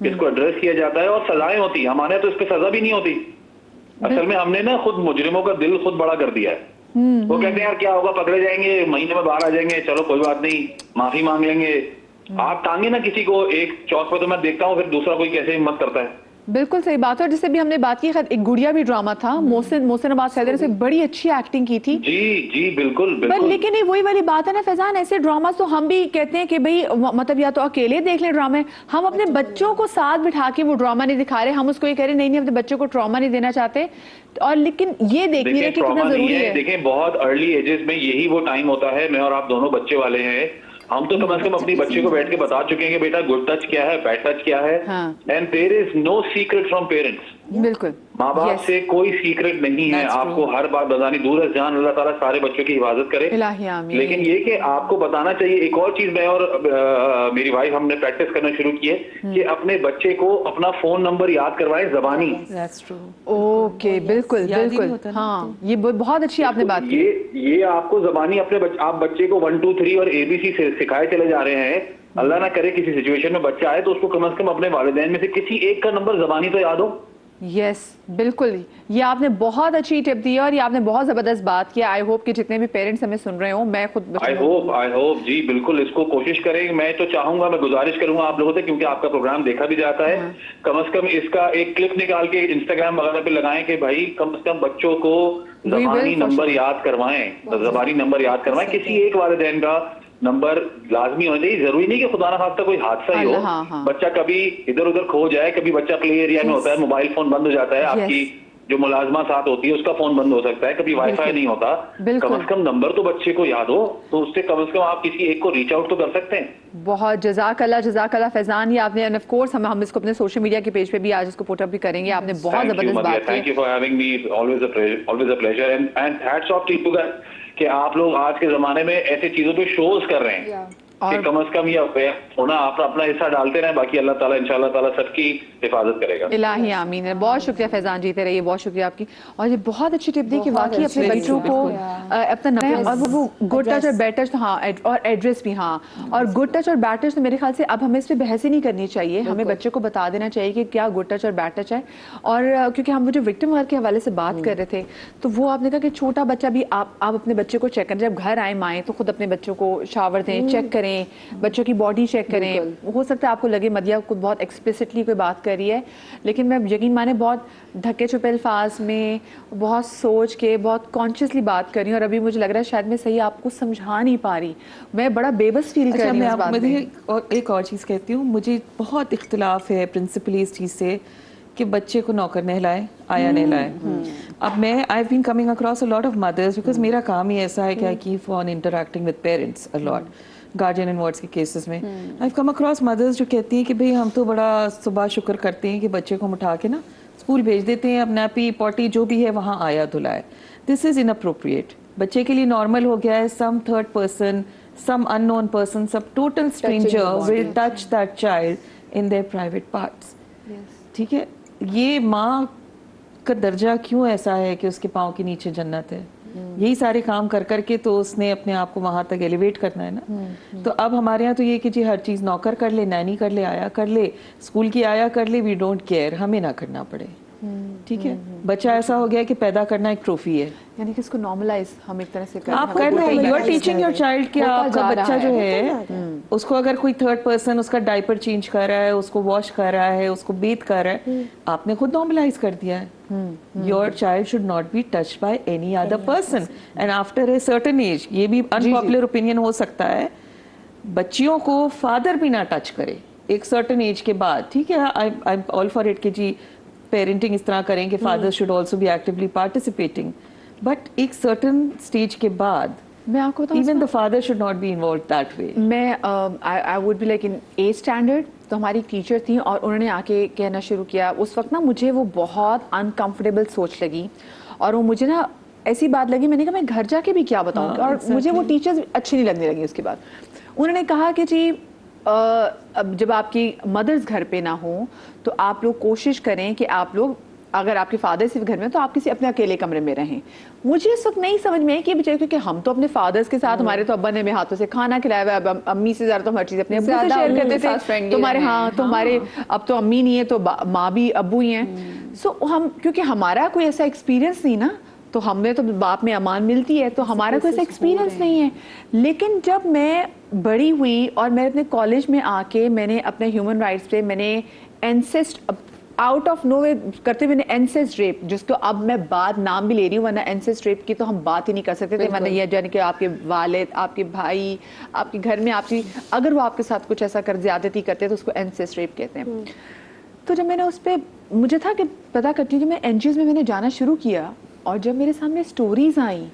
اس کو ایڈریس کیا جاتا ہے اور سزائیں ہوتی ہیں. ہمارے تو اس پہ سزا بھی نہیں ہوتی. اصل میں ہم نے نا خود مجرموں کا دل خود بڑا کر دیا ہے. وہ کہتے ہیں یار کیا ہوگا, پکڑے جائیں گے, مہینے میں باہر آ جائیں گے, چلو کوئی بات نہیں, معافی مانگ لیں گے. آپ ٹانگے نا کسی کو ایک چوک پہ تو میں دیکھتا ہوں پھر دوسرا کوئی کیسے ہمت کرتا ہے. بالکل صحیح بات ہے. اور جس سے بھی ہم نے بات کی, ایک گڑیا بھی ڈرامہ تھا, محسن عباس حیدر سے بڑی اچھی ایکٹنگ کی تھی. جی بالکل بالکل. لیکن وہی والی بات ہے نا فیضان, ایسے ڈراماز تو ہم بھی کہتے ہیں کہ بھئی مطلب یا تو اکیلے دیکھ لیں ڈرامے, ہم اپنے بچوں کو ساتھ بٹھا کے وہ ڈرامہ نہیں دکھا رہے. ہم اس کو یہ کہہ رہے نہیں اپنے بچوں کو ٹراما نہیں دینا چاہتے. اور لیکن یہ دیکھ نہیں رہے کہ کتنا ضروری ہے. دیکھیں بہت ارلی ایجز میں یہی وہ ٹائم ہوتا ہے. میں اور آپ دونوں بچے والے ہیں, ہم تو کم از کم اپنی بچے کو بیٹھ کے بتا چکے ہیں کہ بیٹا گڈ ٹچ کیا ہے, بیڈ ٹچ کیا ہے. And there is no secret from parents. بالکل ماں باپ سے کوئی سیکرٹ نہیں ہے. آپ کو ہر بات بتانی, دور از جان اللہ تعالیٰ سارے بچوں کی حفاظت کرے. لیکن یہ کہ آپ کو بتانا چاہیے. ایک اور چیز میں اور میری وائف ہم نے پریکٹس کرنا شروع کی ہے کہ اپنے بچے کو اپنا فون نمبر یاد کروائیں زبانی. اوکے بالکل بالکل, ہاں یہ بہت اچھی آپ نے بات کی. یہ آپ کو زبانی اپنے آپ بچے کو 1 2 3 اور ABC سکھائے چلے جا رہے ہیں. اللہ نہ کرے کسی سچویشن میں بچہ آئے تو اس کو کم از کم اپنے والدین میں سے کسی ایک کا نمبر زبانی تو یاد ہو. یس بالکل, یہ آپ نے بہت اچھی ٹپ دی اور یہ آپ نے بہت زبردست بات کیا. آئی ہوپ کہ جتنے بھی پیرنٹس ہمیں سن رہے ہوں, میں خود آئی ہوپ جی بالکل اس کو کوشش کریں. میں تو چاہوں گا, میں گزارش کروں گا آپ لوگوں سے, کیونکہ آپ کا پروگرام دیکھا بھی جاتا ہے, کم از کم اس کا ایک کلپ نکال کے انسٹاگرام وغیرہ پہ لگائیں کہ بھائی کم از کم بچوں کو زبانی نمبر یاد کروائیں. زبانی نمبر یاد کروائیں. کسی ایک والدین کا نمبر لازمی ہونا چاہیے. ضروری نہیں کہ خدا نہ خواستہ کوئی حادثہ ہی ہو, بچہ کبھی ادھر ادھر کھو جائے, کبھی بچہ پلے ایریا میں ہوتا ہے, موبائل فون بند ہو جاتا ہے, آپ کی جو ملازمہ ساتھ ہوتی ہے اس کا فون بند ہو سکتا ہے, کبھی وائی فائی نہیں ہوتا. کم از کم نمبر تو بچے کو یاد ہو, تو اس سے کم از کم آپ کسی ایک کو ریچ آؤٹ تو کر سکتے ہیں. بہت جزاک اللہ فیضان. یہ آپ نے آف کورس ہم اس کو اپنے سوشل میڈیا کے پیج پہ بھی آج اس کو پوٹ اپ بھی کریں گے. آپ نے بہت زبردست بات کی. Thank you for having me, always a pleasure. And hats of two you کہ آپ لوگ آج کے زمانے میں ایسی چیزوں پہ شوز کر رہے ہیں کہ کم از کم یہ ہونا, آپ اپنا حصہ ڈالتے رہیں. باقی اللہ تعالیٰ انشاءاللہ تعالیٰ سب کی حفاظت کرے گا. الہی آمین. بہت شکریہ فیضان, جیتے رہیے. بہت شکریہ آپ کی. اور یہ بہت اچھی ٹپ دی کہ واقعی اپنے بچوں کو اپنا نمبر اور وہ گڈ ٹچ اور بیڈ ٹچ, ہاں, اور ایڈریس بھی. ہاں, اور گڈ ٹچ اور بیڈ ٹچ تو میرے خیال سے اب ہمیں اس پہ بحث ہی نہیں کرنی چاہیے. ہمیں بچے کو بتا دینا چاہیے کہ کیا گڈ ٹچ اور بیڈ ٹچ ہے. اور کیونکہ ہم جو وکٹم ویئر کے حوالے سے بات کر رہے تھے, تو وہ آپ نے کہا کہ چھوٹا بچہ بھی آپ اپنے بچے کو چیک کریں. جب گھر آئیں مائیں تو خود اپنے بچوں کو شاور دیں, چیک کریں, بچوں کی باڈی چیک کریں. ہو سکتا ہے آپ کو لگے مدیہ کو بہت ایکسپلیسٹلی کوئی بات کر رہی ہے, لیکن میں یقین مانے بہت ڈھکے چھپے الفاظ میں, بہت سوچ کے, بہت کانشیسلی بات کر رہی ہوں. اور ابھی مجھے لگ رہا ہے شاید میں صحیح آپ کو سمجھا نہیں پا رہی, میں بڑا بے بس فیل کر رہی ہوں اس بات میں. ایک اور چیز کہتی ہوں, مجھے بہت اختلاف ہے پرنسپلی اس چیز سے کہ بچے کو نوکر نہلائے, آیا نہلائے. اب میں I been coming across a lot of mothers, because میرا کام ہی ایسا ہے کہ I keep on interacting with parents a lot, guardian انورٹس کے کیسز میں. آئی کم اکراس مدرس جو کہتی ہیں کہ بھئی ہم تو بڑا صبح شکر کرتے ہیں کہ بچے کو ہم اٹھا کے نا اسکول بھیج دیتے ہیں, اب نیپی پوٹی جو بھی ہے وہاں آیا دھلائے. دس از اناپروپریٹ. بچے کے لیے نارمل ہو گیا ہے some third person, some unknown person, some total stranger will touch that child in their private parts. ٹھیک ہے, یہ ماں کا درجہ کیوں ایسا ہے کہ اس کے پاؤں کے نیچے جنت ہے؟ یہی سارے کام کر کر کے تو اس نے اپنے آپ کو وہاں تک ایلیویٹ کرنا ہے نا. تو اب ہمارے یہاں تو یہ کہ جی ہر چیز نوکر کر لے, نینی کر لے, آیا کر لے, اسکول کی آیا کر لے, وی ڈونٹ کیئر, ہمیں نہ کرنا پڑے. ٹھیک ہے, بچہ ایسا ہو گیا کہ پیدا کرنا ایک ٹروفی ہے, یعنی کہ اس کو نارملائز ہم ایک طرح سے آپ کر رہے ہیں. You are teaching your child کہ آپ کا بچہ جو ہے اس کو اگر کوئی تھرڈ پرسن اس کا ڈائپر چینج کر رہا ہے, اس کو واش کر رہا ہے, اس کو بیتھ کر رہا ہے, آپ نے خود نارملائز کر دیا ہے. Your child should not be touch by any other person. And after a certain age, یہ بھی انپاپولر اوپینین ہو سکتا ہے, بچیوں کو فادر بھی نہ ٹچ کرے ایک سرٹن ایج کے بعد. ٹھیک ہے, I am all for it کہ جی پیرنٹنگ اس طرح کریں کہ father should also be actually participating, but ایک سرٹن اسٹیج کے بعد میں آپ کو بتاؤں even the father should not be involved that way. میں I would be like in 8th standard, تو ہماری ایک ٹیچر تھیں اور انہوں نے آ کے کہنا شروع کیا. اس وقت نا مجھے وہ بہت انکمفرٹیبل سوچ لگی اور وہ مجھے نا ایسی بات لگی, میں نے کہا میں گھر جا کے بھی کیا بتاؤں, اور مجھے وہ ٹیچرز اچھی نہیں لگنے لگی. اس کے بعد انہوں نے کہا کہ جی اب جب آپ کی مدرس گھر پہ نہ ہوں تو آپ لوگ کوشش کریں کہ آپ لوگ اگر آپ کے فادر صرف گھر میں تو آپ کسی اپنے اکیلے کمرے میں رہیں. مجھے اس وقت نہیں سمجھ میں آئی کہ بچے کیونکہ ہم تو اپنے فادرز کے ساتھ ہمارے تو ابا نے ہمیں ہاتھوں سے کھانا کھلایا ہوا ہے, امی سے زیادہ تو ہر چیز اپنے ابو سے شیئر کرتے تھے, تو ہمارے تو ہمارے اب تو امی نہیں ہے تو ماں بھی ابو ہی ہیں. سو ہم کیونکہ ہمارا کوئی ایسا ایکسپیرینس نہیں نا, تو ہمیں تو باپ میں امان ملتی ہے, تو ہمارا کوئی ایسا ایکسپیرینس نہیں ہے. لیکن جب میں بڑی ہوئی اور میں اپنے کالج میں آ کے میں نے اپنے ہیومن رائٹس پہ میں نے انسسٹ آؤٹ آف نو وے کرتے ہوئے انسسٹ ریپ, جس کو اب میں بات نام بھی لے رہی ہوں, ورنہ انسسٹ ریپ کی تو ہم بات ہی نہیں کر سکتے تھے, ورنہ یہ جانے کہ آپ کے والد, آپ کے بھائی, آپ کے گھر میں آپ کی اگر وہ آپ کے ساتھ کچھ ایسا زیادتی کرتے ہیں تو اس کو انسسٹ ریپ کہتے ہیں. تو جب میں نے اس پہ مجھے تھا کہ پتا کرتی ہوں, جب میں این جی اوز میں نے جانا شروع کیا اور جب میرے سامنے سٹوریز آئیں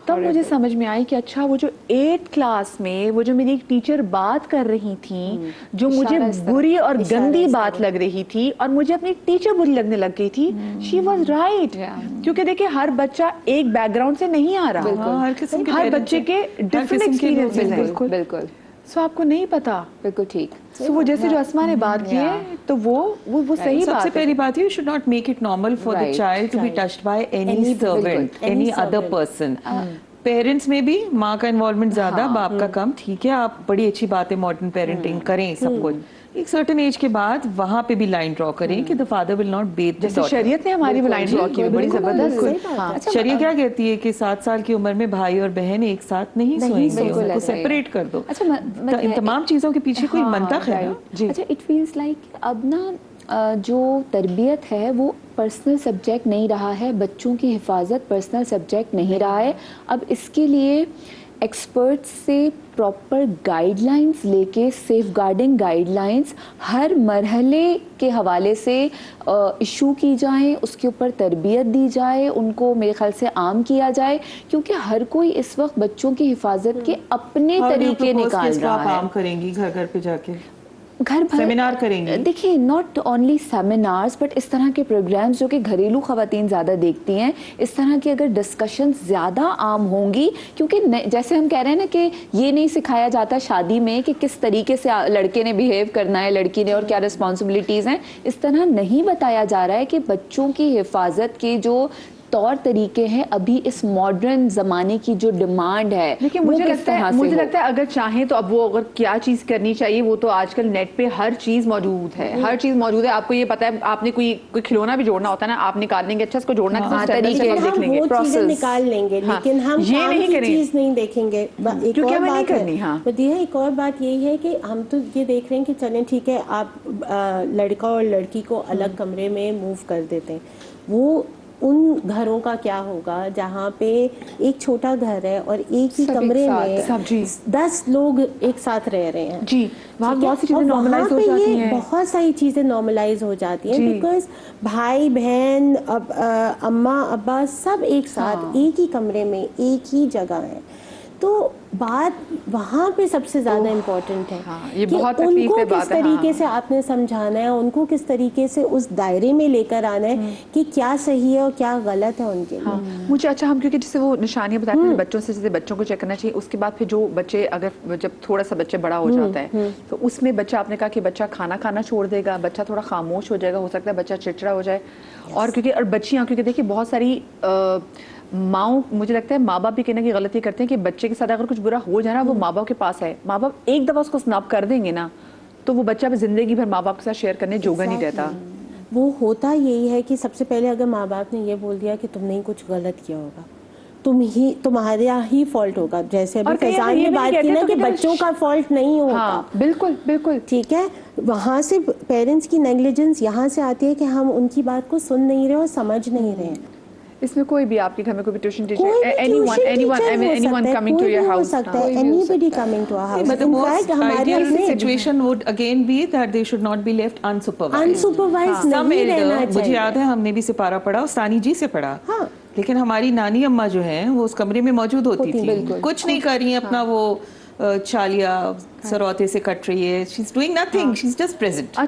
تب مجھے سمجھ میں آئی کہ اچھا وہ جو 8th کلاس میں وہ جو میری ایک ٹیچر بات کر رہی تھیں, جو مجھے بری اور گندی بات لگ رہی تھی اور مجھے اپنی ٹیچر بری لگنے لگ گئی تھی, شی واز رائٹ. کیونکہ دیکھیں ہر بچہ ایک بیک گراؤنڈ سے نہیں آ رہا, ہر بچے کے ڈفرینٹ ایکسپیرینسز ہیں. بالکل. سو آپ کو نہیں پتا. بالکل ٹھیک. سو وہ جیسے جو اسما نے بات کی ہے تو وہ صحیح بات ہے. سب سے پہلی بات ہے, you should not make it normal for the child to be touched by any servant, any other person. Parents میں بھی ماں کا انوالومنٹ زیادہ, باپ کا کم. ٹھیک ہے, آپ بڑی اچھی بات ہے ماڈرن پیرنٹنگ کریں سب کچھ, ایک سرٹن ایج کے بعد وہاں پہ بھی لائن ڈرا کریں کہ the father will not bathe the daughter. شریعت نے ہماری وہ لائن ڈرا کی بڑی زبردست. شریعت کیا کہتی ہے کہ 7 سال کی عمر میں بھائی اور بہن ایک ساتھ نہیں سوئیں گے, ان کو سیپریٹ کر دو. ان تمام چیزوں کے پیچھے کوئی منطق ہے. اچھا, اٹ فیلز لائک اب نا جو تربیت ہے وہ پرسنل سبجیکٹ نہیں رہا ہے, بچوں کی حفاظت پرسنل سبجیکٹ نہیں رہا ہے. اب اس کے لیے ایکسپرٹس سے پراپر گائیڈ لائنس لے کے, سیف گارڈنگ گائیڈ لائنس ہر مرحلے کے حوالے سے ایشو کی جائیں, اس کے اوپر تربیت دی جائے, ان کو میرے خیال سے عام کیا جائے, کیونکہ ہر کوئی اس وقت بچوں کی حفاظت کے اپنے طریقے نکال رہا ہے. کام کریں گی گھر گھر پہ جا کے, گھر سیمینار کریں گے. دیکھیے, ناٹ اونلی سیمینارز بٹ اس طرح کے پروگرامز جو کہ گھریلو خواتین زیادہ دیکھتی ہیں, اس طرح کی اگر ڈسکشنز زیادہ عام ہوں گی, کیونکہ جیسے ہم کہہ رہے ہیں نا کہ یہ نہیں سکھایا جاتا شادی میں کہ کس طریقے سے لڑکے نے بیہیو کرنا ہے, لڑکی نے, اور کیا رسپانسبلٹیز ہیں, اس طرح نہیں بتایا جا رہا ہے کہ بچوں کی حفاظت کے جو طور طریقے ہیں ابھی اس ماڈرن زمانے کی جو ڈیمانڈ ہے. لیکن مجھے لگتا ہے اگر چاہیں تو اب وہ اگر کیا چیز کرنی چاہیے, وہ تو آج کل نیٹ پہ ہر چیز موجود ہے, ہر چیز موجود ہے. آپ کو یہ پتا ہے, آپ نے کوئی کھلونا بھی جوڑنا ہوتا ہے نا, آپ نکال لیں گے, اچھا اس کو جوڑنا دیکھ لیں گے, چیزیں نکال لیں گے, لیکن ہم یہ نہیں کریں, چیز نہیں دیکھیں گے. ایک اور بات یہی ہے کہ ہم تو یہ دیکھ رہے ہیں کہ چلیں ٹھیک ہے, آپ لڑکا اور لڑکی کو الگ کمرے میں موو کر دیتے ہیں. وہ ان گھروں کا کیا ہوگا جہاں پہ ایک چھوٹا گھر ہے اور ایک ہی کمرے میں 10 لوگ ایک ساتھ رہ رہے ہیں. جی, وہاں بہت سی چیزیں نارملائز ہو جاتی ہیں, بہت ساری چیزیں نارملائز ہو جاتی ہیں, بیکاز بھائی بہن اماں ابا سب ایک ساتھ ایک ہی کمرے میں ایک ہی جگہ ہے. تو بات وہاں پہ سب سے زیادہ امپورٹنٹ ہے کہ ان کو کس طریقے سے آپ نے سمجھانا ہے, ان کو کس طریقے سے اس دائرے میں لے کر آنا ہے کہ کیا صحیح ہے اور کیا غلط ہے ان کے لیے. مجھے اچھا, ہم کیونکہ جیسے وہ نشانیاں بتاتے ہیں بچوں سے, جیسے بچوں کو چیک کرنا چاہیے, اس کے بعد پھر جو بچے اگر جب تھوڑا سا بچے بڑا ہو جاتا ہے تو اس میں بچہ, آپ نے کہا کہ بچہ کھانا کھانا چھوڑ دے گا, بچہ تھوڑا خاموش ہو جائے گا, ہو سکتا ہے بچہ چڑچڑا ہو جائے. اور کیونکہ اور بچیاں, کیونکہ دیکھیے بہت ساری ماؤں, مجھے لگتا ہے ماں باپ بھی کہنے کی غلطی کرتے ہیں کہ بچے کے ساتھ اگر کچھ برا ہو جائے نا, وہ ماں باپ کے پاس ہے, ماں باپ ایک دفعہ اس کو سناپ کر دیں گے نا, تو وہ بچہ زندگی بھر ماں باپ کے ساتھ شیئر کرنے جوگا نہیں رہتا. وہ ہوتا یہی ہے کہ سب سے پہلے اگر ماں باپ نے یہ بول دیا کہ تم نے کچھ غلط کیا ہوگا, تمہارا ہی فالٹ ہوگا, جیسے ابھی فیضان نے بات کی نا کہ بچوں کا فالٹ نہیں ہوتا. بالکل بالکل ٹھیک ہے, وہاں سے پیرنٹس کی نیگلیجنس یہاں سے آتی ہے کہ ہم ان کی بات کو سن نہیں رہے اور سمجھ نہیں رہے. اس میں کوئی بھی آپ کے گھر میں کوئی بھی tuition teacher, anyone coming to your house, anybody coming to our house. But the most ideal situation would again be that they should not be left unsupervised. نہیں رہنا چاہیے. مجھے یاد ہے ہم نے بھی سپارہ پڑھا, استانی جی سے پڑھا, لیکن ہماری نانی اماں جو ہیں وہ اس کمرے میں موجود ہوتی تھی, کچھ نہیں کر رہی ہیں, اپنا وہ چالیا سروتے سے کٹ رہی ہے, she's doing nothing, she's just present.